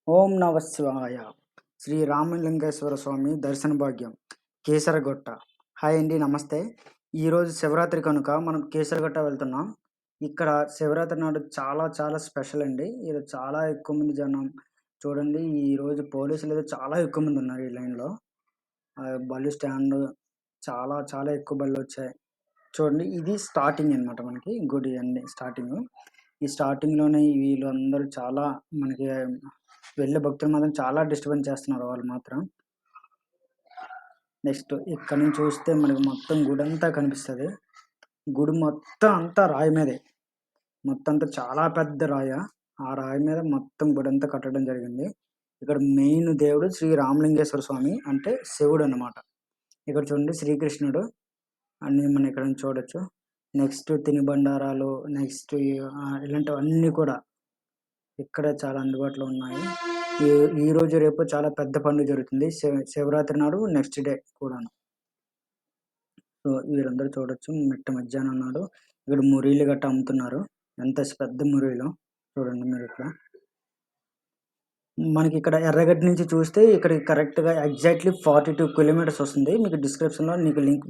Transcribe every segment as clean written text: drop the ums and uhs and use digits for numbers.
ఓం నమ శివాయ. శ్రీ రామలింగేశ్వర స్వామి దర్శన భాగ్యం. కేసరగొట్ట. హాయ్ అండి. నమస్తే. ఈరోజు శివరాత్రి కనుక మనం కేసరగొట్ట వెళ్తున్నాం. ఇక్కడ శివరాత్రి నాడు చాలా చాలా స్పెషల్ అండి. ఈరోజు చాలా ఎక్కువ మంది జనం. చూడండి, ఈరోజు పోలీసులు ఏదో చాలా ఎక్కువ మంది ఉన్నారు ఈ లైన్‌లో. బళ్ళు స్టాండ్ చాలా చాలా ఎక్కువ బళ్ళొచ్చాయి. చూడండి, ఇది స్టార్టింగ్ అన్నమాట మనకి గుడి అన్ని స్టార్టింగు. ఈ స్టార్టింగ్‌లోనే వీళ్ళందరూ చాలా మనకి వెళ్ళే భక్తులు మాత్రం చాలా డిస్టర్బెన్స్ చేస్తున్నారు వాళ్ళు మాత్రం. నెక్స్ట్ ఇక్కడి నుంచి చూస్తే మనకు మొత్తం గుడంతా కనిపిస్తది. గుడి మొత్తం అంతా రాయి మీదే. మొత్తం అంతా చాలా పెద్ద రాయ. ఆ రాయి మీద మొత్తం గుడంతా కట్టడం జరిగింది. ఇక్కడ మెయిన్ దేవుడు శ్రీ రామలింగేశ్వర స్వామి అంటే శివుడన్నమాట. ఇక్కడ చూడండి శ్రీకృష్ణుడు అన్నీ మనం ఇక్కడ నుంచి చూడొచ్చు. నెక్స్ట్ తినుబండారాలు, నెక్స్ట్ ఇలాంటివన్నీ కూడా ఇక్కడ చాలా అందుబాటులో ఉన్నాయి. ఈ ఈరోజు, రేపు చాలా పెద్ద పండుగ జరుగుతుంది. శివరాత్రి నాడు నెక్స్ట్ డే కూడాను. సో, వీరందరూ చూడొచ్చు. మిట్ట మధ్యాహ్నం నాడు ఇక్కడ మురీలు గట్టా అమ్ముతున్నారు. ఎంత పెద్ద మురీలో చూడండి మీరిక్కడ. మనకిక్కడ ఎర్రగడ్డ నుంచి చూస్తే ఇక్కడికి కరెక్ట్‌గా ఎగ్జాక్ట్‌లీ 42 కిలోమీటర్స్ వస్తుంది. మీకు డిస్క్రిప్షన్‌లో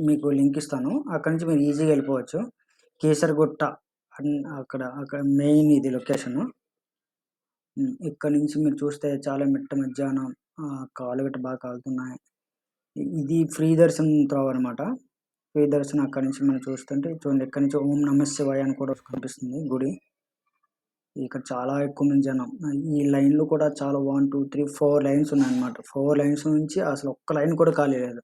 మీకు లింక్ ఇస్తాను. అక్కడి నుంచి మీరు ఈజీగా వెళ్ళిపోవచ్చు. కీసరగుట్ట అక్కడ మెయిన్ ఇది లొకేషను. ఇక్కడి నుంచి మీరు చూస్తే చాలా మిట్ట మధ్యాహ్నం కాళ్ళు గట్ట బాగా కాలుతున్నాయి. ఇది ఫ్రీ దర్శనం త్రోవ అనమాట. ఫ్రీ దర్శనం అక్కడి నుంచి మనం చూస్తుంటే చూడండి, ఇక్కడి నుంచి ఓం నమః శివాయ అని కూడా కనిపిస్తుంది గుడి. ఇక్కడ చాలా ఎక్కువ మంది జనం. ఈ లైన్‌లో కూడా చాలా 1, 2, 3, 4 లైన్స్ ఉన్నాయన్నమాట. 4 లైన్స్ నుంచి అసలు ఒక్క లైన్ కూడా ఖాళీ లేదు.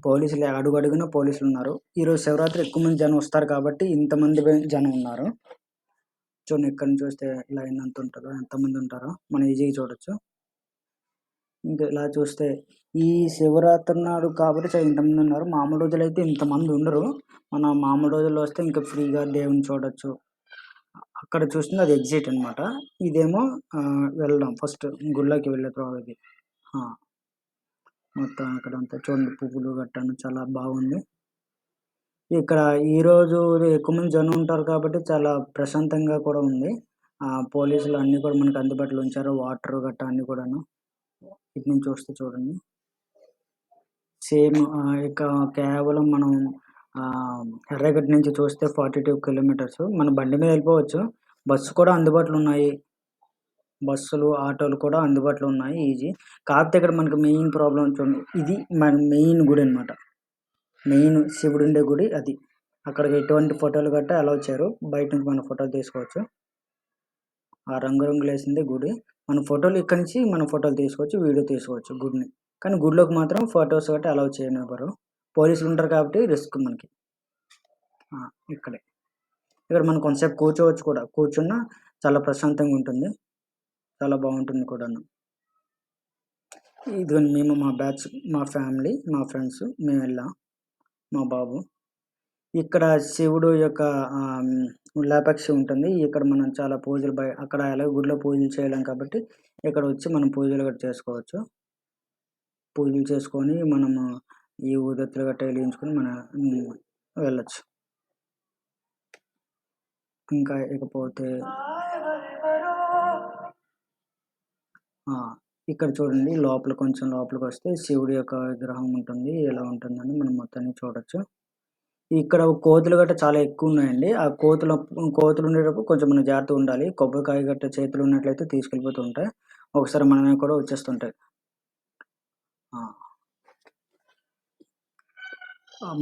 పోలీసులు అడుగడుగునా పోలీసులున్నారు. ఈరోజు శివరాత్రి ఎక్కువ మంది జనం వస్తారు కాబట్టి ఇంతమంది జనం ఉన్నారు. చూడండి, ఇక్కడి నుంచి చూస్తే లైన్ ఎంత ఉంటదో, ఎంతమంది ఉంటారో మనం ఈజీగా చూడొచ్చు. ఇంకా ఇలా చూస్తే ఈ శివరాత్రి నాడు కాబట్టి ఇంతమంది ఉన్నారు. మామూలు రోజులైతే ఇంతమంది ఉండరు. మన మామూలు రోజుల్లో వస్తే ఇంకా ఫ్రీగా దేవుడిని చూడొచ్చు. అక్కడ చూస్తుంది అది ఎగ్జిట్ అనమాట. ఇదేమో వెళ్ళడం ఫస్ట్ గుడిలోకి వెళ్ళే త్రోవ ఇది. ఆ! మొత్తం అక్కడంతా చూడండి, పువ్వులు గట్టాను చాలా బాగుంది. ఇక్కడ ఈరోజు ఎక్కువ మంది జనం ఉంటారు కాబట్టి చాలా ప్రశాంతంగా కూడా ఉంది. పోలీసులు అన్నీ కూడా మనకు అందుబాటులో ఉంచారు. వాటర్ గట్టా అన్నీ కూడాను. ఇటు నుంచి చూస్తే చూడండి. సేమ్ ఇక కేవలం మనం ఎర్రగడ్డ నుంచి చూస్తే 42 కిలోమీటర్స్. మనం బండి మీద వెళ్ళిపోవచ్చు. బస్సు కూడా అందుబాటులో ఉన్నాయి. బస్సులు, ఆటోలు కూడా అందుబాటులో ఉన్నాయి ఈజీ. కాకపోతే ఇక్కడ మనకు మెయిన్ ప్రాబ్లమ్ చూడండి. ఇది మన మెయిన్ గుడి అనమాట. మెయిన్ శివుడుండే గుడి అది. అక్కడికి ఎటువంటి ఫోటోలు గట్టా అలౌ చేయరు. బయట నుంచి మనం ఫోటోలు తీసుకోవచ్చు. ఆ రంగురంగులేసిందే గుడి. మన ఫోటోలు ఇక్కడి నుంచి మనం ఫోటోలు తీసుకోవచ్చు, వీడియో తీసుకోవచ్చు గుడిని. కానీ గుడిలోకి మాత్రం ఫోటోస్ గట్టా అలౌ చేయనివ్వరు. పోలీసులు ఉంటారు కాబట్టి రిస్క్ మనకి. ఇక్కడే. ఇక్కడ మనం కొంతసేపు కూర్చోవచ్చు కూడా. కూర్చున్నా చాలా ప్రశాంతంగా ఉంటుంది. చాలా బాగుంటుంది కూడాను. ఇదిగోండి, మేము మా బ్యాచ్, మా ఫ్యామిలీ, మా ఫ్రెండ్స్ మేమెళ్ళాం. మా బాబు. ఇక్కడ శివుడు యొక్క లేపాక్షి ఉంటుంది. ఇక్కడ మనం చాలా పూజలు అక్కడ ఎలాగో గుడిలో పూజలు చేయలేం కాబట్టి ఇక్కడ వచ్చి మనం పూజలు గట్టా చేసుకోవచ్చు. పూజలు చేసుకొని మనము ఈ ఊదత్తులు గట్టా వెలిగించుకొని వెళ్ళొచ్చు. ఇంకా ఇకపోతే ఇక్కడ చూడండి, లోపల కొంచెం లోపలికొస్తే శివుడి యొక్క విగ్రహం ఉంటుంది. ఎలా ఉంటుందని మనం మొత్తాన్ని చూడొచ్చు. ఇక్కడ కోతులు గట్టా చాలా ఎక్కువున్నాయండి. ఆ కోతులు ఉండేటప్పుడు కొంచెం మనం జాగ్రత్తగా ఉండాలి. కొబ్బరికాయ గట్టా చేతిలో ఉన్నట్లయితే తీసుకెళ్ళిపోతూ ఉంటాయి. ఒకసారి మన మీద కూడా వచ్చేస్తుంటాయి.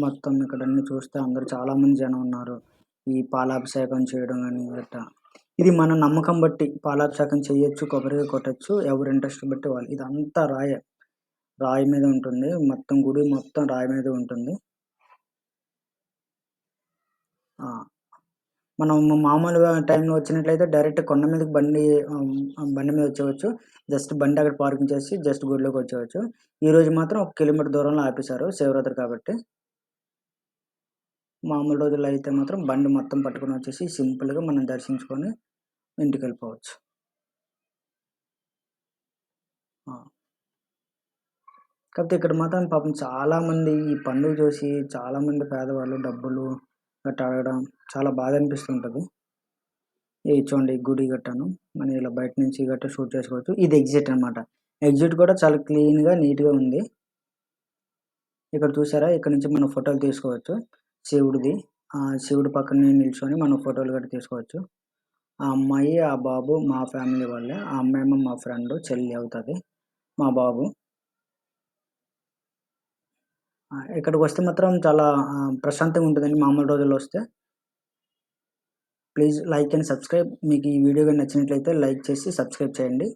మొత్తం ఇక్కడ అన్ని చూస్తే అందరూ చాలా మంది జనం ఉన్నారు. ఈ పాలాభిషేకం చేయడం గాని గట్టా. ఇది మన నమ్మకం బట్టి పాలాభిషేకం చేయొచ్చు, కొబ్బరికాయ కొట్టొచ్చు. ఎవరి ఇంట్రెస్ట్ బట్టి వాళ్ళు. ఇదంతా రాయే. రాయి మీద ఉంటుంది. మొత్తం గుడి మొత్తం రాయి మీదే ఉంటుంది. మనం మామూలుగా టైంలో వచ్చినట్లయితే డైరెక్ట్ కొండ మీదకి బండి మీద వచ్చేయవచ్చు. జస్ట్ బండి అక్కడ పార్కింగ్ చేసి జస్ట్ గుడిలోకి వచ్చేయవచ్చు. ఈరోజు మాత్రం 1 కిలోమీటర్ దూరంలో ఆపేశారు శివరాత్రి కాబట్టి. మామూలు రోజుల్లో అయితే మాత్రం బండి మొత్తం పట్టుకొని వచ్చేసి సింపుల్‌గా మనం దర్శించుకొని ఇంటికెళ్ళిపోవచ్చు. కాకపోతే ఇక్కడ మాత్రం పాపం చాలామంది ఈ పండుగ చూసి చాలామంది పేదవాళ్ళు డబ్బులు గట్టా అడగడం చాలా బాధ అనిపిస్తుంటది. ఇది చూడండి గుడి గట్టాను. మనం ఇలా బయట నుంచి గట్టా షూట్ చేసుకోవచ్చు. ఇది ఎగ్జిట్ అనమాట. ఎగ్జిట్ కూడా చాలా క్లీన్‌గా, నీట్‌గా ఉంది. ఇక్కడ చూసారా? ఇక్కడ నుంచి మనం ఫోటోలు తీసుకోవచ్చు. శివుడిది. శివుడి పక్కనే నిల్చొని మనం ఫోటోలు గట్టా తీసుకోవచ్చు. ఆ అమ్మాయి, ఆ బాబు మా ఫ్యామిలీ వాళ్ళే. ఆ అమ్మాయేమో మా ఫ్రెండు, చెల్లి అవుతది. మా బాబు. ఇక్కడికొస్తే మాత్రం చాలా ప్రశాంతంగా ఉంటదండి మామూలు రోజుల్లో వస్తే. Please like and subscribe. మీకు ఈ వీడియో గాని నచ్చినట్లయితే లైక్ చేసి సబ్స్క్రైబ్ చేయండి.